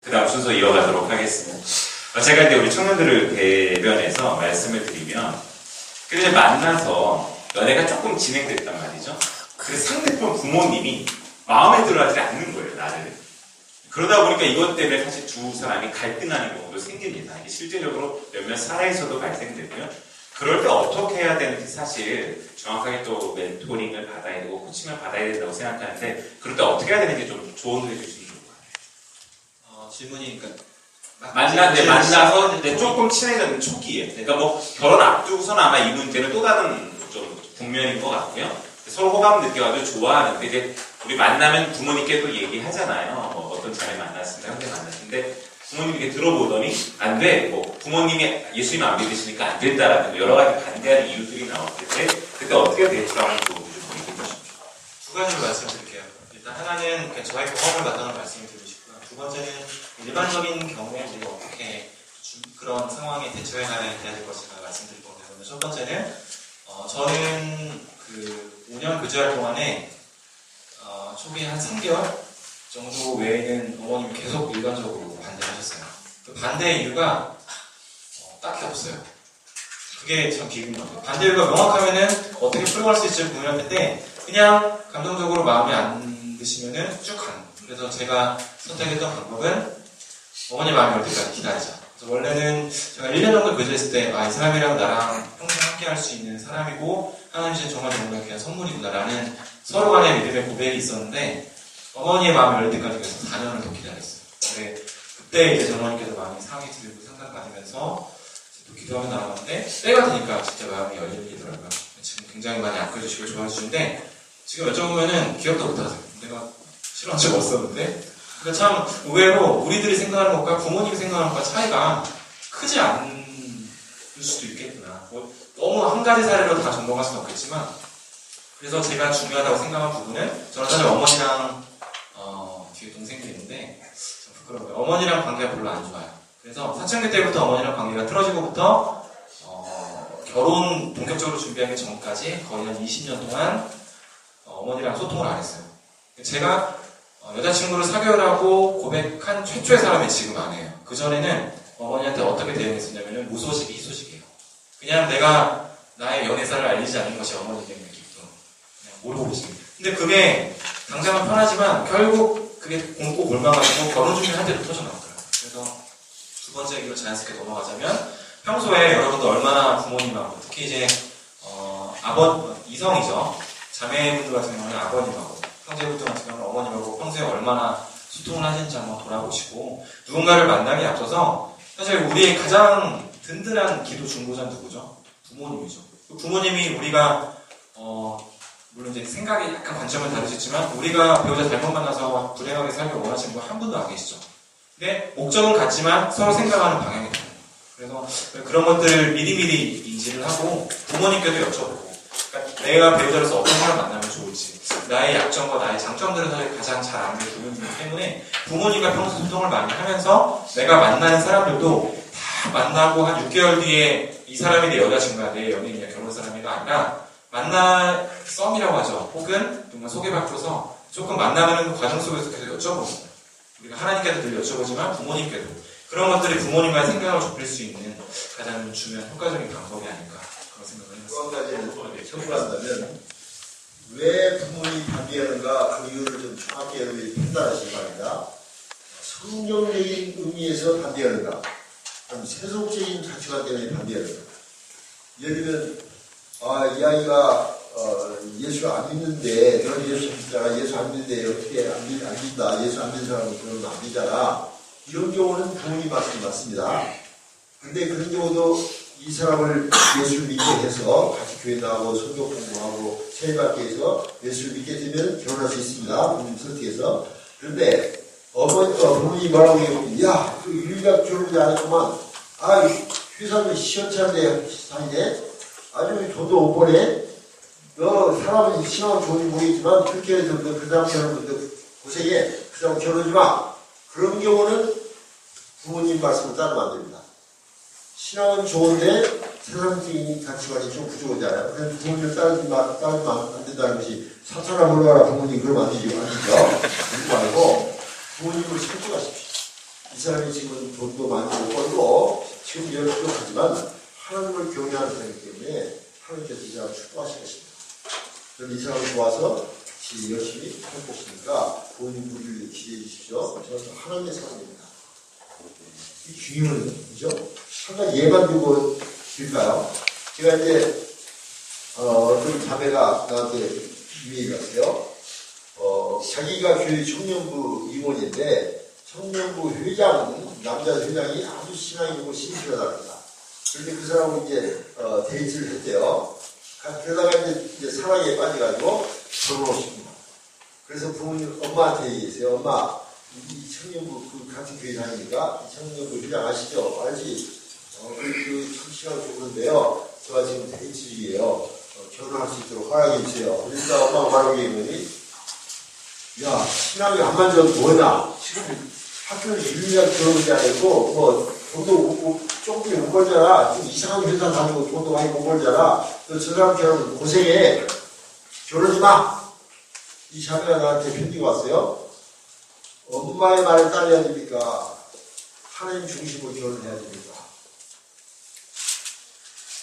그 다음 순서 이어가도록 하겠습니다. 제가 이제 우리 청년들을 대변해서 말씀을 드리면, 그래서 만나서 연애가 조금 진행됐단 말이죠. 그래서 상대편 부모님이 마음에 들어하지 않는 거예요, 나를. 그러다 보니까 이것 때문에 사실 두 사람이 갈등하는 경우도 생깁니다. 이게 실제적으로 몇몇 사례에서도 발생되고요. 그럴 때 어떻게 해야 되는지 사실 정확하게 또 멘토링을 받아야 되고 코칭을 받아야 된다고 생각하는데, 그럴 때 어떻게 해야 되는지 좀 조언을 해주시면 좋을 것 같아요. 질문이 만나서 이제 조금 친해졌는 초기에, 그러니까 뭐 결혼 앞두고서는 아마 이 문제는 또 다른 좀 국면인 것 같고요. 서로 호감 느껴가지고 좋아하는데, 이제 우리 만나면 부모님께도 얘기하잖아요. 뭐 어떤 자매 만났습니다, 형제 만났는데 부모님이 이렇게 들어보더니 안 돼, 뭐 부모님이 예수님 안 믿으시니까 안 된다라는 여러 가지 반대하는 이유들이 나왔을 때 그때 어떻게 대처하는 좀 얘기해 주십시오. 두 가지로 말씀드릴게요. 일단 하나는 그냥 저의 경험을 바탕으로 말씀을 드리시고요. 두 번째는 일반적인 경우에 우리가 어떻게 그런 상황에 대처해 나가야 될 것인가 말씀드릴 건데요. 첫 번째는 저는 그 5년 교제할 동안에 초기에 한 3개월 정도 외에는 어머님이 계속 일관적으로 반대하셨어요. 그 반대의 이유가 딱히 없어요. 그게 참 기분이 나요. 반대 이유가 명확하면은 어떻게 풀어갈 수 있을지 고민했는데 그냥 감정적으로 마음에 안 드시면은 쭉 가는 거예요. 그래서 제가 선택했던 방법은 어머니 마음이 올 때까지 기다리자. 그래서 원래는 제가 1년 정도 교제했을 때 이 사람이랑 나랑 평생 함께 할 수 있는 사람이고 하나님이 정말 정말 그냥 선물이구나라는 서로 간의 믿음의 고백이 있었는데 어머니의 마음이 열 때까지 그래서 4년을 더 기다렸어요. 근데 그때 이제 어머니께서 마음이 상하게 들고 상담 받으면서 또 기도하며 나아갔는데 때가 되니까 진짜 마음이 열리더라고요. 지금 굉장히 많이 아껴주시고 좋아해주시는데 지금 여쭤보면은 기억도 못하세요. 내가 싫어한 적 없었는데 그러니까 참 의외로 우리들이 생각하는 것과 부모님이 생각하는 것과 차이가 크지 않을 수도 있겠구나. 뭐 너무 한 가지 사례로 다 전공할 수는 없겠지만 그래서 제가 중요하다고 생각한 부분은 저는 사실 어머니랑 뒤에 동생도 있는데 좀 부끄러워요. 어머니랑 관계가 별로 안 좋아요. 그래서 사춘기 때부터 어머니랑 관계가 틀어지고부터 결혼 본격적으로 준비하기 전까지 거의 한 20년 동안 어머니랑 소통을 안 했어요. 제가 여자친구를 사귀어라고 고백한 최초의 사람이 지금 아내예요. 그전에는 어머니한테 어떻게 대응했었냐면 무소식이 희소식이에요. 그냥 내가 나의 연애사를 알리지 않는 것이 어머니에게 기쁨. 그냥 모르고 있습니다. 근데 그게 당장은 편하지만 결국 그게 곰고 골마가지고 결혼 준비할 때도 터져나왔더라고요. 그래서 두 번째 얘기로 자연스럽게 넘어가자면 평소에 여러분들 얼마나 부모님하고 특히 이제 이성이죠. 자매분들 같은 경우는 아버님하고 형제분들 같은 경우는 어머님하고 평소에 얼마나 소통을 하시는지 한번 돌아보시고 누군가를 만나기 앞서서 사실 우리의 가장 든든한 기도 중보자는 누구죠? 부모님이죠. 부모님이 우리가 물론 이제 생각이 약간 관점은 다르시지만 우리가 배우자 잘못 만나서 불행하게 살길 원하시는 분 한 분도 안 계시죠. 근데 목적은 같지만 서로 생각하는 방향이 다르요. 그래서 그런 것들을 미리미리 인지를 하고 부모님께도 여쭤보고 그러니까 내가 배우자로서 어떤 사람 만나면 좋을지 나의 약점과 나의 장점들을 사실 가장 잘 아는 게 부모님이기 때문에 부모님과 평소 소통을 많이 하면서 내가 만나는 사람들도 다 만나고 한 6개월 뒤에 이 사람이 내 여자친구야 내 연인이야 결혼 사람이가 아니라 썸이라고 하죠. 혹은 정말 소개받고서 조금 만나는 과정 속에서 계속 여쭤보는 거예요. 우리가 하나님께도 늘 여쭤보지만 부모님께도 그런 것들이 부모님과의 생각을 좁힐 수 있는 가장 중요한 효과적인 방법이 아닐까 그런 생각을 해봤습니다. 또 한 가지 첨부한다면 왜 부모님이 반대하는가 그 이유를 좀 정확히 판단하시기 바랍니다. 성경적인 의미에서 반대하는가 아니면 세속적인 가치관 때문에 반대하는가. 예를 들면 이 아이가 예수 안 믿는데 너는 예수 믿다가 예수 안 믿는데 어떻게 안 믿다 예수 안 믿는 사람은 그러면 안 되잖아. 이런 경우는 부모님 말씀이 맞습니다. 근데 그런 경우도 이 사람을 예수를 믿게 해서 같이 교회 나가고 성경 공부하고 세례받게 해서 예수를 믿게 되면 결혼할 수 있습니다. 부모님 선택해서. 그런데 부모님이 뭐라고 해요? 야, 그 유리가 결혼이 안 했구만. 회사는 시원찮은데 사이네. 아주 돈도 못 버네. 너 사람은 신앙은 좋은지 모르겠지만 그렇게 해서 그 사람 결혼은 고생해. 그 사람 결혼하지 마. 그런 경우는 부모님 말씀을 따르면 안 됩니다. 신앙은 좋은데 세상적인 가치관이 좀 부족하잖아요. 그래서 부모님을 따르면 안 된다는 것이 사천아 물러가라 부모님 그러면 안 되죠. 아니죠. 그러지 말고 부모님을 선택하십시오. 이 사람이 지금 돈도 많이 못 벌고 지금 열심히 하지만 하나님을 경외하는 사람이기 때문에 하나님께서 이 사람을 축복하실 것입니다. 그럼 이 사람을 도와서 같이 열심히 할 것이니까 본인 무리를 기대해 주십시오. 저는 하나님의 사람입니다. 이 중요한 거죠. 한 가지 예만 들고 드릴까요? 제가 이제 어떤 자매가 나한테 이메일 왔어요. 자기가 교회 청년부 임원인데 청년부 회장, 남자 회장이 아주 신앙이 있고 신실하답니다. 그런데 그 사람은 이제 데이트를 했대요. 그러다가 이제 사랑에 빠져가지고 결혼을 시킵니다. 그래서 부모님 엄마한테 얘기했어요. 엄마, 이 청년부 그 같은 교회 다니니까 이 청년부 회장 아시죠? 알지? 그 청취가 좋은데요. 제가 지금 데이트 중이에요. 결혼할 수 있도록 허락해 주세요. 그러니까 엄마가 말하고 얘기했더니 야, 신앙이 안 만져도 뭐냐? 지금 학교는 1년 들어오지 않고, 돈도 조금 못 벌잖아. 좀 이상한 회사 다니고 돈도 많이 못 벌잖아. 너 저 사람 결혼 고생해. 결혼하지 마. 이 자매가 나한테 편지가 왔어요. 엄마의 말을 따라야 됩니까? 하나님 중심으로 결혼해야 됩니까?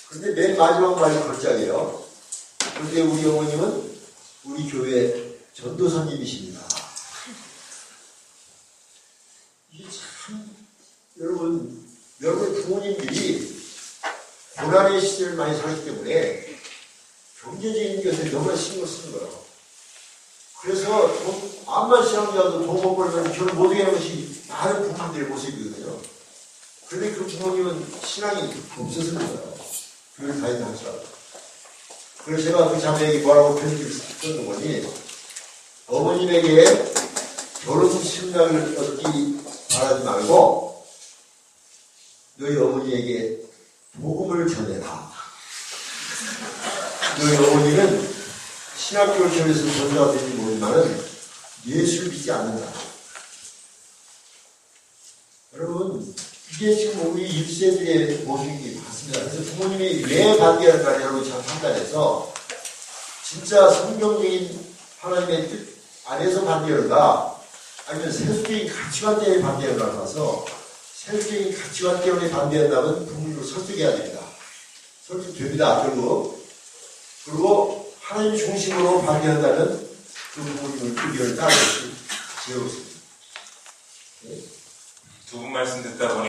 근데 맨 마지막 말이 걸작이에요. 그런데 우리 어머님은 우리 교회 전도사님이십니다. 이게 참, 여러분 부모님들이 고난의 시대를 많이 살기 때문에 경제적인 것에 너무나 신경 쓰는 거예요. 그래서 암만 신앙자도 돈 못 벌면 결혼 못 하는 것이 많은 부모님들의 모습이거든요. 그런데 그 부모님은 신앙이 없었을 거예요. 교회를 다니는 하시라고. 그래서 제가 그 자매에게 뭐라고 편지를 썼던 거니, 어머님에게 결혼 신랑을 얻기 바라지 말고 너희 어머니에게 복음을 전해라. 너희 어머니는 신학교를 전해서 전도가 될지 모르지만은 예수를 믿지 않는다. 여러분, 이게 지금 우리 1세들의 모습이 맞습니다. 그래서 부모님이 왜 반대하는가 여러분 잘 판단해서 진짜 성경적인 하나님의 뜻 안에서 반대하는가 아니면 세속적인 가치관 때문에 반대하는가 봐서 세속적인 가치관 때문에 반대한다면 부모님을 설득해야 됩니다. 설득됩니다. 결국. 그리고 하나님 중심으로 반대한다면 그 부모님을 의견을 따르듯이 지어오습니다. 두 분 말씀 듣다 보니